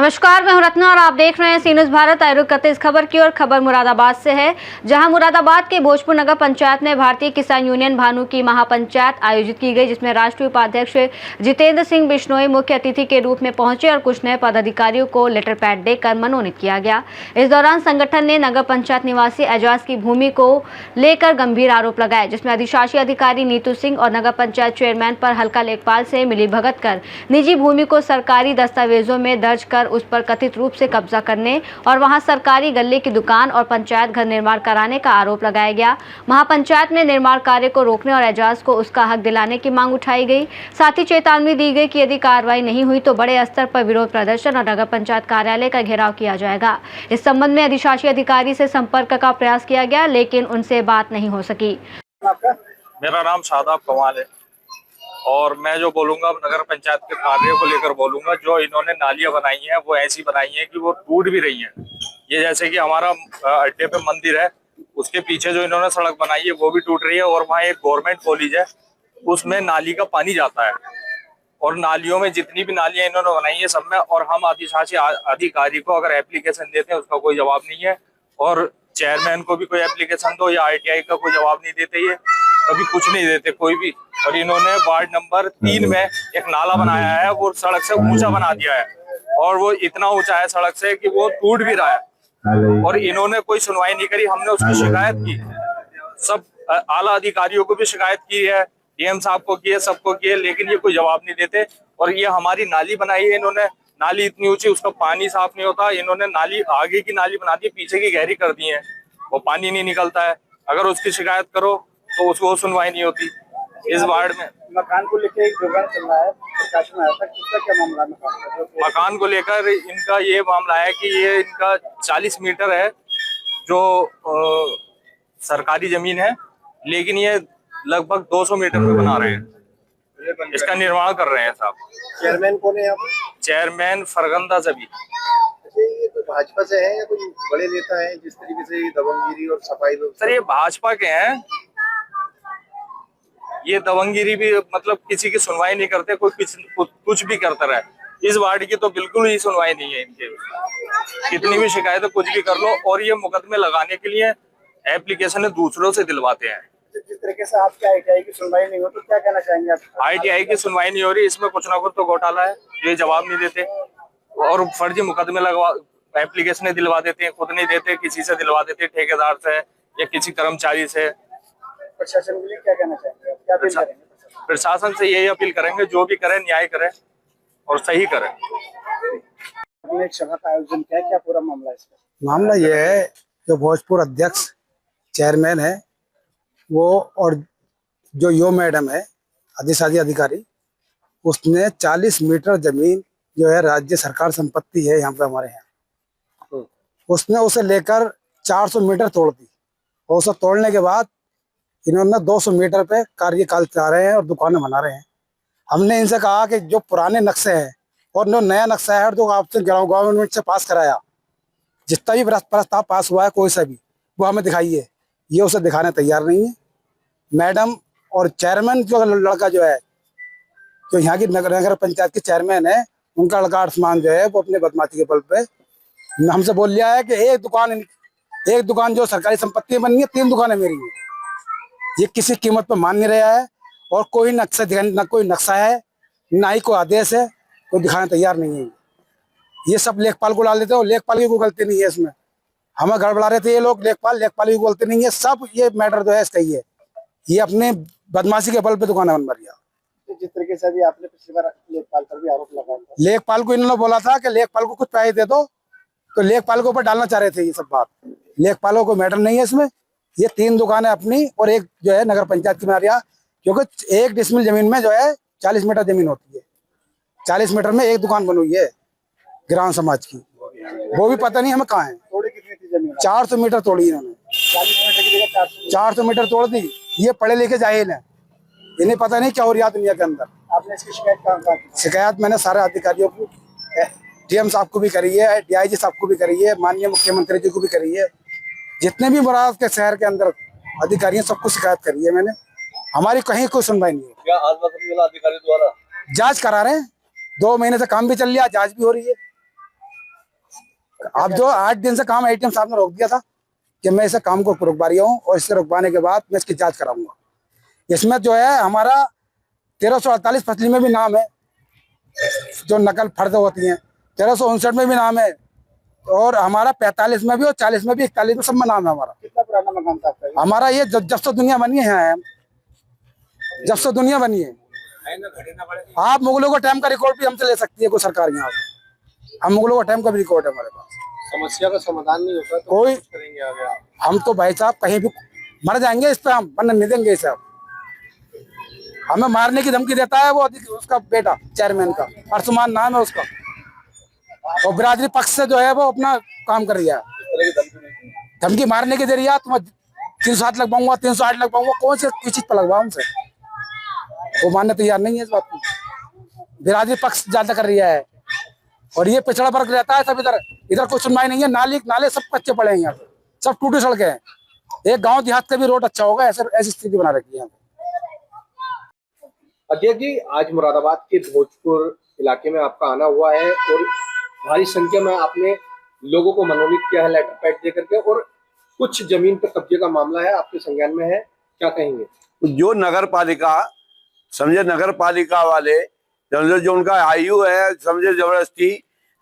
नमस्कार, मैं हूं रत्ना और आप देख रहे हैं सी न्यूज़ भारत। आए रुख करते इस खबर की और खबर मुरादाबाद से है, जहां मुरादाबाद के भोजपुर नगर पंचायत में भारतीय किसान यूनियन भानु की महापंचायत आयोजित की गई, जिसमें राष्ट्रीय उपाध्यक्ष जितेंद्र सिंह बिश्नोई मुख्य अतिथि के रूप में पहुंचे और कुछ नए पदाधिकारियों को लेटर पैड देकर मनोनीत किया गया। इस दौरान संगठन ने नगर पंचायत निवासी एजाज की भूमि को लेकर गंभीर आरोप लगाए, जिसमें अधिशासी अधिकारी नीतू सिंह और नगर पंचायत चेयरमैन पर हल्का लेखपाल से मिलीभगत कर निजी भूमि को सरकारी दस्तावेजों में दर्ज कर उस पर कथित रूप से कब्जा करने और वहां सरकारी गल्ले की दुकान और पंचायत घर निर्माण कराने का आरोप लगाया गया। महापंचायत में निर्माण कार्य को रोकने और एजाज को उसका हक दिलाने की मांग उठाई गई। साथ ही चेतावनी दी गई कि यदि कार्रवाई नहीं हुई तो बड़े स्तर पर विरोध प्रदर्शन और नगर पंचायत कार्यालय का घेराव किया जाएगा। इस संबंध में अधिशासी अधिकारी से संपर्क का प्रयास किया गया, लेकिन उनसे बात नहीं हो सकी। मेरा नाम शादाब कमाल है और मैं जो बोलूंगा नगर पंचायत के कार्य को लेकर बोलूंगा। जो इन्होंने नालियां बनाई हैं वो ऐसी बनाई हैं कि वो टूट भी रही हैं। ये जैसे कि हमारा अड्डे पे मंदिर है, उसके पीछे जो इन्होंने सड़क बनाई है वो भी टूट रही है और वहाँ एक गवर्नमेंट कॉलेज है, उसमें नाली का पानी जाता है और नालियों में जितनी भी नालियां इन्होंने बनाई है सब में। और हम अधिशासी अधिकारी को अगर एप्लीकेशन देते हैं उसका कोई जवाब नहीं है और चेयरमैन को भी कोई एप्लीकेशन दो या ITI का कोई जवाब नहीं देते, ये कभी कुछ नहीं देते कोई भी। और इन्होंने वार्ड नंबर 3 में एक नाला बनाया है, वो सड़क से ऊंचा बना दिया है और वो इतना ऊंचा है सड़क से कि वो टूट भी रहा है और इन्होंने कोई सुनवाई नहीं करी। हमने उसकी शिकायत की, सब आला अधिकारियों को भी शिकायत की है, DM साहब को की है, सबको की है, लेकिन ये कोई जवाब नहीं देते। और ये हमारी नाली बनाई है इन्होंने, नाली इतनी ऊंची, उसका पानी साफ नहीं होता। इन्होंने नाली आगे की नाली बना दी, पीछे की गहरी कर दी है, वो पानी नहीं निकलता है। अगर उसकी शिकायत करो तो उसको सुनवाई नहीं होती। इस वार्ड में मकान को लेकर एक विवाद चल रहा है, प्रकाशन आया था, किसका क्या मामला है? मकान को लेकर इनका ये मामला है कि ये इनका 40 मीटर है जो सरकारी जमीन है, लेकिन ये लगभग 200 मीटर में बना रहे हैं, इसका निर्माण कर रहे हैं साहब। चेयरमैन कौन है आप? चेयरमैन फरगंदा जबी। ये तो भाजपा से है या कोई बड़े नेता है जिस तरीके से ये दबंगगिरी और सफाई लोग? सर ये भाजपा के हैं, ये दबंगगिरी भी मतलब किसी की सुनवाई नहीं करते, कोई कुछ भी करता रहे। इस वार्ड की तो बिल्कुल ही सुनवाई नहीं है इनके, कितनी भी शिकायत कुछ भी कर लो। और ये मुकदमे लगाने के लिए एप्लीकेशन दूसरों से दिलवाते हैं। जिस तरीके से आपके ITI की सुनवाई नहीं हो तो क्या कहना चाहेंगे आप? ITI की सुनवाई नहीं हो रही, इसमें कुछ ना कुछ तो घोटाला है, ये जवाब नहीं देते और फर्जी मुकदमे लगवा एप्लीकेशन दिलवा देते हैं, खुद नहीं देते, किसी से दिलवा देते, ठेकेदार से या किसी कर्मचारी से। प्रशासन के लिए क्या कहना चाहेंगे, क्या अपील करेंगे? प्रशासन से यही अपील करेंगे, जो भी करें न्याय करें और सही करें। आपने एक सभा का आयोजन किया, क्या पूरा मामला है इसका? मामला यह है, जो भोजपुर अध्यक्ष चेयरमैन है वो और जो यो मैडम है अधिशासी अधिकारी, उसने 40 मीटर जमीन जो है राज्य सरकार संपत्ति है यहाँ पे हमारे यहाँ, उसने उसे लेकर 400 मीटर तोड़ दी और उसे तोड़ने के बाद इन्होंने 200 मीटर पे कार्यकाल चला रहे हैं और दुकानें बना रहे हैं। हमने इनसे कहा कि जो पुराने नक्शे हैं और जो नया नक्शा है जो आपसे गवर्नमेंट से पास कराया, जितना भी प्रस्ताव पास हुआ है कोई सा भी, वो हमें दिखाइए। ये उसे दिखाने तैयार नहीं है। मैडम और चेयरमैन जो लड़का जो है, जो यहाँ की नगर पंचायत के चेयरमैन है, उनका लड़का आसमान जो है वो अपने बदमाशी के बल पे हमसे बोल लिया है कि एक दुकान जो सरकारी संपत्ति बनी है, 3 दुकानें मेरी हैं। ये किसी कीमत पर मान नहीं रहा है और कोई नक्शा न कोई नक्शा है, ना ही कोई आदेश है, कोई दिखाने तैयार नहीं है। ये सब लेखपाल को डाल देते हैं और लेखपाल की कोई गलती नहीं है इसमें। हमें गड़बड़ा रहे थे ये लोग, लेखपाल की गलती नहीं है, सब ये मैटर जो है इसका ही है। ये अपने बदमाशी के बल पे दुकान बन रही है। जिस तरीके से अभी आपने पिछली बार लेखपाल पर भी आरोप लगाया था, लेखपाल को इन्होंने बोला था कि लेखपाल को कुछ पैसे दे दो, तो लेखपाल के ऊपर डालना चाह रहे थे ये सब बात। लेखपालों को मैटर नहीं है इसमें। ये 3 दुकानें अपनी और एक जो है नगर पंचायत की बना रही है, क्योंकि 1 डिसमिल जमीन में जो है 40 मीटर जमीन होती है। 40 मीटर में एक दुकान बनी हुई है ग्राम समाज की, वो भी पता नहीं हमें कहाँ है। थोड़ी कितनी थी जमीन? 400 मीटर तोड़ी इन्होंने, 40 मीटर की जगह 400 मीटर तोड़ दी। ये पढ़े लिखे जाहिल है, इन्हें पता नहीं क्या हो रहा है दुनिया के अंदर। आपने इसकी शिकायत कहाँ की? शिकायत मैंने सारे अधिकारियों को, DM साहब को भी करी है, DIG साहब को भी करी है, माननीय मुख्यमंत्री जी को भी करी है, जितने भी महाराष्ट्र के शहर के अंदर अधिकारी हैं सबको शिकायत करी है मैंने। हमारी कहीं कोई सुनवाई नहीं है। क्या आश्वासन मिला अधिकारी द्वारा? जांच करा रहे हैं, 2 महीने से काम भी चल रहा है, जांच भी हो रही है। अब जो 8 दिन से काम ATM साहब ने रोक दिया था कि मैं इसे काम को रुकवा रही हूँ, और इससे रुकवाने के बाद मैं इसकी जांच कराऊंगा। इसमें जो है हमारा 1348 फसली में भी नाम है, जो नकल फर्द होती हैं, 1359 में भी नाम है, और हमारा 45 में भी और 40 में भी 41 में सब में नाम है हमारा। कितना पुराना मकान था आपका? हमारा ये जब से दुनिया बनी है, जब से दुनिया बनी है। आप मुगलों का टाइम का रिकॉर्ड भी हमसे ले सकती है कोई सरकार यहाँ पे। हम मुगलों का टाइम का भी रिकॉर्ड है हमारे पास। समस्या का समाधान नहीं होता तो कोई कुछ करेंगे आगे आप? हम तो भाई साहब कहीं भी मर जाएंगे इस पे, हम बनने नहीं देंगे इसे। हमें मारने की धमकी देता है वो उसका बेटा चेयरमैन का, अर्समान नाम है उसका, और बिरादरी पक्ष से जो है वो अपना काम कर रही है। धमकी मारने की दे रही है, तुम 307 लगवाऊंगा, 308 लगवाऊंगा, कौन से किस चीज पर लगवाऊं उनसे? वो मानने तैयार नहीं है इस बात को। बिरादरी पक्ष ज्यादा कर रही है, और ये पिछड़ा वर्ग रहता है सब। इधर कोई सुनवाई नहीं है। नाले सब कच्चे पड़े हैं, यहाँ सब टूटी सड़कें हैं। एक गांव देहात का भी रोड अच्छा होगा, ऐसी स्थिति बना रखी है। अध्यक्ष जी, आज मुरादाबाद के भोजपुर इलाके में आपका आना हुआ है और भारी संख्या में आपने लोगों को मनोनीत किया है लेटर पैड दे करके, और कुछ जमीन पर कब्जे का मामला है आपके संज्ञान में है, क्या कहेंगे? जो नगर पालिका समझे, नगर पालिका वाले समझे, जो उनका आयु है समझे जबरदस्ती,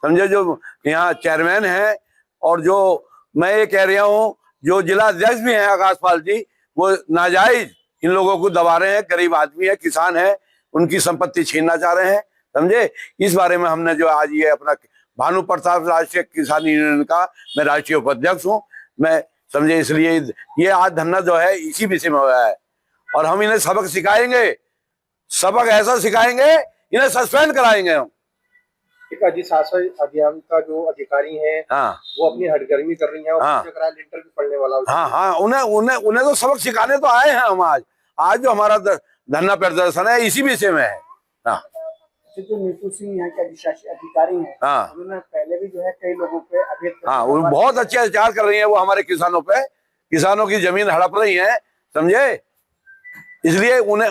समझे जो यहाँ चेयरमैन है, और जो मैं ये कह रहा हूँ जो जिला अध्यक्ष भी हैं आकाशपाल जी, वो नाजायज इन लोगों को दबा रहे हैं। गरीब आदमी है, किसान है, उनकी संपत्ति छीनना चाह रहे हैं, समझे। इस बारे में हमने जो आज ये अपना भानु प्रताप राष्ट्रीय किसान यूनियन का मैं राष्ट्रीय उपाध्यक्ष हूँ, मैं समझे, इसलिए ये आज धरना जो है इसी विषय में हुआ है। और हम इन्हें सबक सिखाएंगे, सबक ऐसा सिखाएंगे, इन्हें सस्पेंड कराएंगे हम। एक अधिशासन अभियान का जो अधिकारी हैं, हाँ, वो अपनी हटगर्मी कर रही हैं और हाँ, लिंटर भी पड़ने वाला है। हाँ हाँ, उन्हें तो सबक सिखाने तो आए हैं हम। आज जो हमारा धरना प्रदर्शन है इसी विषय में है। हाँ, जो नीतू सिंह यहाँ के अधिकारी हैं, हाँ, उन्होंने पहले भी जो है कई लोगों पे अभेद, हाँ, वो बहुत अच्छे अत्याचार कर रही है वो हमारे किसानों पे, किसानों की जमीन हड़प रही है, समझे। इसलिए उन्हें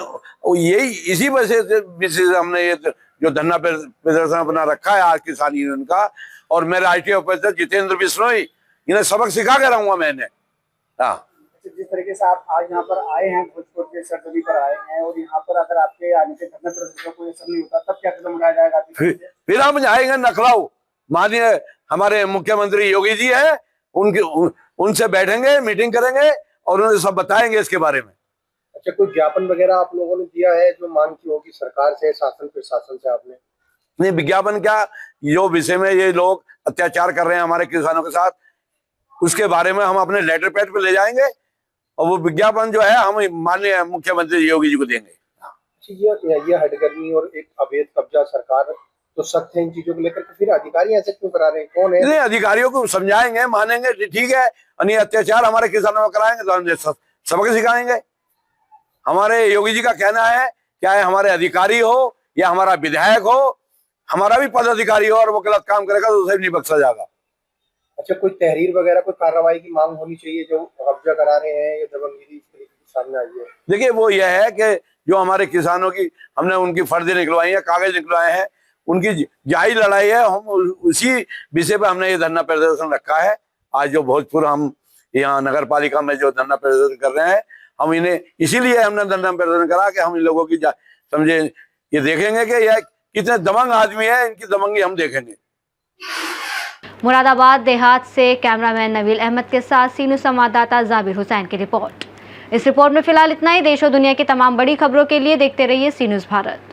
यही इसी वजह से हमने ये जो धरना प्रदर्शन अपना रखा है आज किसान यूनियन का। और मैं राष्ट्रीय उपाध्यक्ष जितेंद्र बिश्नोई, इन्हें सबक सिखा के रहूंगा मैंने। हाँ, जिस तरीके से आप आज यहाँ पर आए हैं, भोजपुर के सरजमी पर आए हैं, और यहाँ पर अगर आपके आने से धरना प्रदर्शन को असर नहीं होता तब क्या कदम उठाया जाएगा? फिर हम जाएंगे नखलाऊ, माननीय हमारे मुख्यमंत्री योगी जी है, उनसे बैठेंगे, मीटिंग करेंगे और उन्हें सब बताएंगे इसके बारे में। अच्छा, कोई ज्ञापन वगैरह आप लोगों ने दिया है जो मांग की होगी सरकार से, शासन प्रशासन से आपने? नहीं, विज्ञापन क्या, जो विषय में ये लोग अत्याचार कर रहे हैं हमारे किसानों के साथ, उसके बारे में हम अपने लेटर पैड पे ले जाएंगे, और वो विज्ञापन जो है हम माननीय मुख्यमंत्री योगी जी को देंगे। ये हटगर्मी और एक अवैध कब्जा सरकार तो सख्त है इन चीजों को लेकर, तो फिर अधिकारी ऐसे क्यों करा रहे हैं? कौन है? नहीं, अधिकारियों को समझाएंगे, मानेंगे, ठीक है, और ये अत्याचार हमारे किसानों में कराएंगे तो हम सबक सिखाएंगे। हमारे योगी जी का कहना है, चाहे हमारे अधिकारी हो या हमारा विधायक हो, हमारा भी पदाधिकारी हो, और वो गलत काम करेगा तो उसे भी नहीं बख्शा जाएगा। अच्छा, कोई तहरीर वगैरह, कोई कार्रवाई की मांग होनी चाहिए जो कब्जा करा रहे हैं, ये दबंगगिरी इस तरीके की सामने आई है? देखिए, वो यह है कि जो हमारे किसानों की हमने उनकी फर्जी निकलवाई है, कागज निकलवाए हैं, उनकी जायज लड़ाई है, हम उसी विषय पर हमने ये धरना प्रदर्शन रखा है। आज जो भोजपुर हम यहाँ नगर पालिका में जो धरना प्रदर्शन कर रहे हैं, हम इन्हें इसीलिए हमने धरना प्रदर्शन करा कि हम इन लोगों की समझे, ये देखेंगे कि यह कितने दबंग आदमी है, इनकी दबंगी हम देखेंगे। मुरादाबाद देहात से कैमरामैन नवील अहमद के साथ सीनू संवाददाता जाबिर हुसैन की रिपोर्ट। इस रिपोर्ट में फिलहाल इतना ही। देश और दुनिया की तमाम बड़ी खबरों के लिए देखते रहिए सी न्यूज़ भारत।